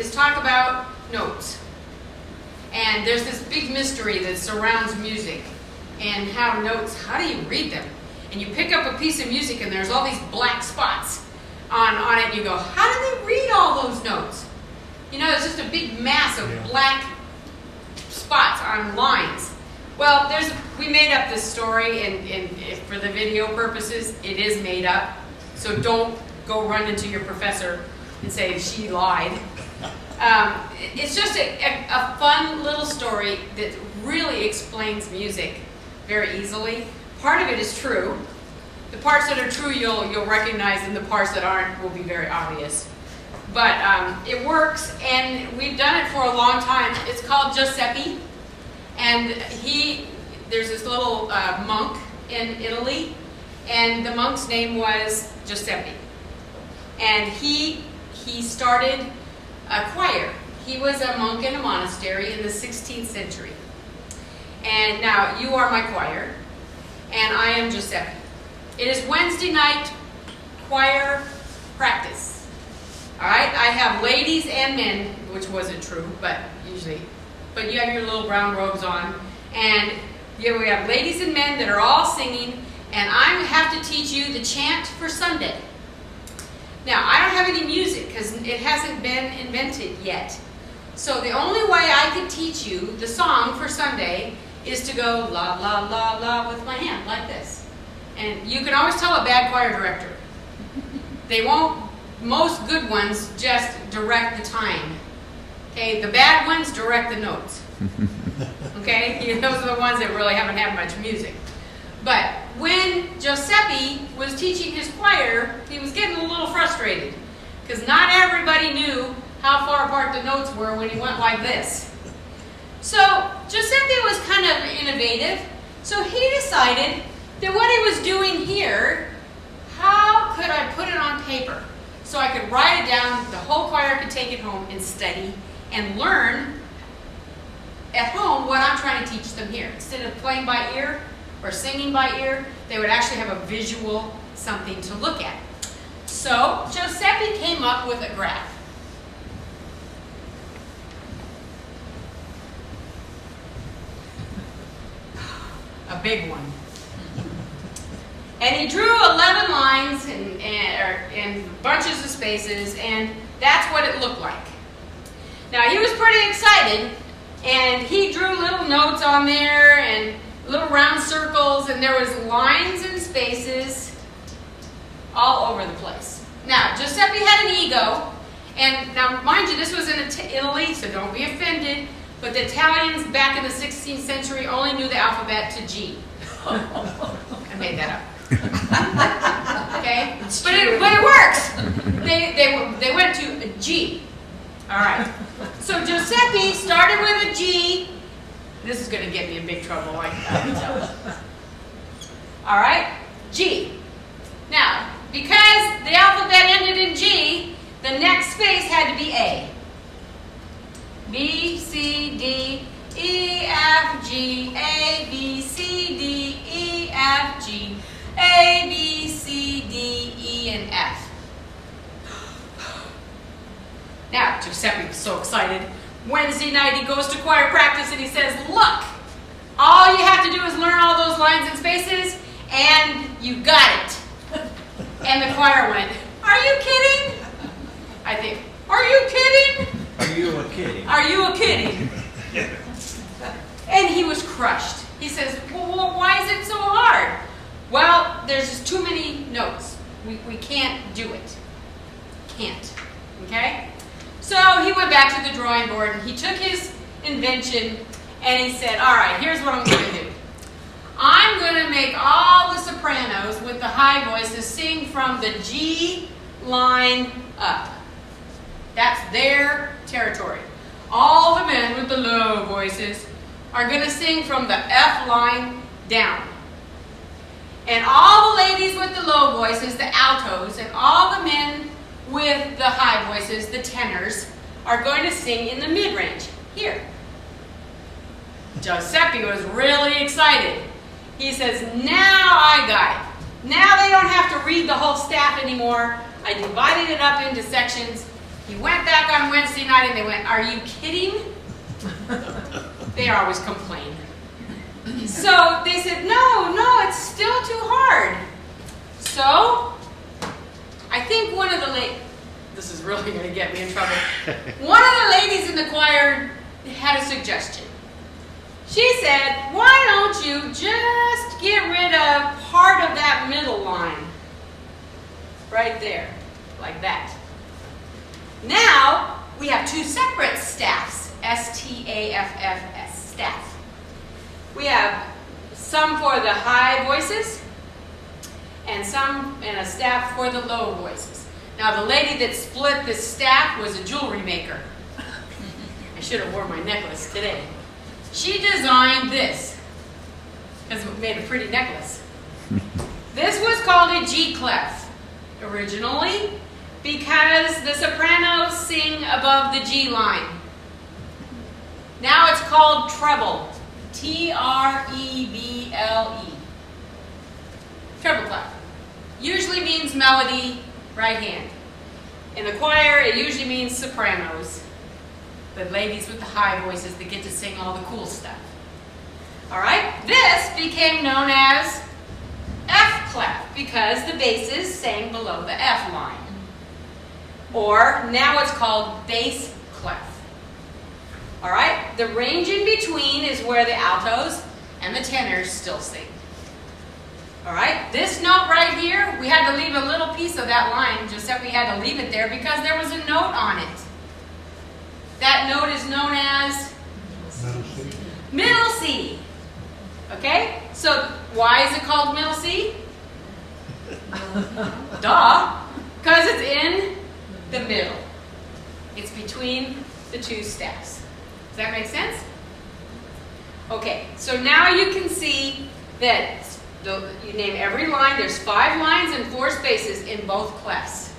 is talk about notes. And there's this big mystery that surrounds music and how notes, how do you read them? And you pick up a piece of music and there's all these black spots on it and you go, how do they read all those notes? You know, it's just a big mass of black spots on lines. Well, we made up this story and for the video purposes, it is made up. So don't go run into your professor and say she lied. It's just a fun little story that really explains music very easily. Part of it is true. The parts that are true you'll recognize, and the parts that aren't will be very obvious. But it works, and we've done it for a long time. It's called Giuseppe, and there's this little monk in Italy, and the monk's name was Giuseppe. And he started a choir. He was a monk in a monastery in the 16th century. And now you are my choir, and I am Giuseppe. It is Wednesday night choir practice. All right, I have ladies and men, which wasn't true, but you have your little brown robes on, and we have ladies and men that are all singing, and I have to teach you the chant for Sunday. Now, I don't have any music because it hasn't been invented yet. So the only way I could teach you the song for Sunday is to go la la la la with my hand like this. And you can always tell a bad choir director. They won't, most good ones just direct the time. Okay, the bad ones direct the notes. Okay, those are the ones that really haven't had much music. But when Giuseppe was teaching his choir, he was getting a little frustrated because not everybody knew how far apart the notes were when he went like this. So Giuseppe was kind of innovative, so he decided that what he was doing here, how could I put it on paper so I could write it down, the whole choir could take it home and study and learn at home what I'm trying to teach them here. Instead of playing by ear or singing by ear, they would actually have a visual something to look at. So Giuseppe came up with a graph. A big one. And he drew 11 lines and bunches of spaces, and that's what it looked like. Now, he was pretty excited, and he drew little notes on there and little round circles, and there was lines and spaces all over the place. Now, Giuseppe had an ego, and now, mind you, this was in Italy, so don't be offended, but the Italians back in the 16th century only knew the alphabet to G. I made that up. Okay? But it works. They went to a G. All right. So Giuseppe started with a G. This is going to get me in big trouble, I can tell. All right? G. Now, because the alphabet ended in G, the next space had to be A. B, C, D, E, F, G, A, B, C, D, E, F, G, A, B, C, D, E, and F. Now, Giuseppe was so excited. Wednesday night, he goes to choir practice and he says, look, all you have to do is learn all those lines and spaces, and you got it. And the choir went, are you kidding? I think, are you kidding? Are you a kidding? Are you a kidding? And he was crushed. He says, well, why is it so hard? Well, there's just too many notes. We can't do it. Can't. Okay? So he went back to the drawing board and he took his invention and he said, all right, here's what I'm going to do. I'm going to make all the sopranos with the high voices sing from the G line up. That's their territory. All the men with the low voices are going to sing from the F line down. And all the ladies with the low voices, the altos, and all the men with the high voices, the tenors, are going to sing in the mid-range, here. Giuseppe was really excited. He says, now I got it. Now they don't have to read the whole staff anymore. I divided it up into sections. He went back on Wednesday night and they went, "Are you kidding?" They always complain. So they said, no, it's still too hard. So I think one of the this is really going to get me in trouble. One of the ladies in the choir had a suggestion. She said, "Why don't you just get rid of part of that middle line? Right there, like that. Now we have two separate staffs, S-T-A-F-F-S, staff. We have some for the high voices and a staff for the low voices. Now the lady that split this staff was a jewelry maker. I should have worn my necklace today. She designed this because it made a pretty necklace. This was called a G clef originally because the sopranos sing above the G line. Now it's called treble. T-R-E-B-L-E. Treble clef. Usually means melody, right hand. In the choir, it usually means sopranos. The ladies with the high voices that get to sing all the cool stuff. Alright, this became known as F clef because the basses sang below the F line. Or now it's called bass clef. Alright, the range in between is where the altos and the tenors still sing. Alright, this note right here, we had to leave a little piece of that line, just that we had to leave it there because there was a note on it. That note is known as middle C. Okay, so why is it called middle C? Duh, because it's in the middle. It's between the two staffs. Does that make sense? Okay, so now you can see that you name every line. There's 5 lines and 4 spaces in both clefs.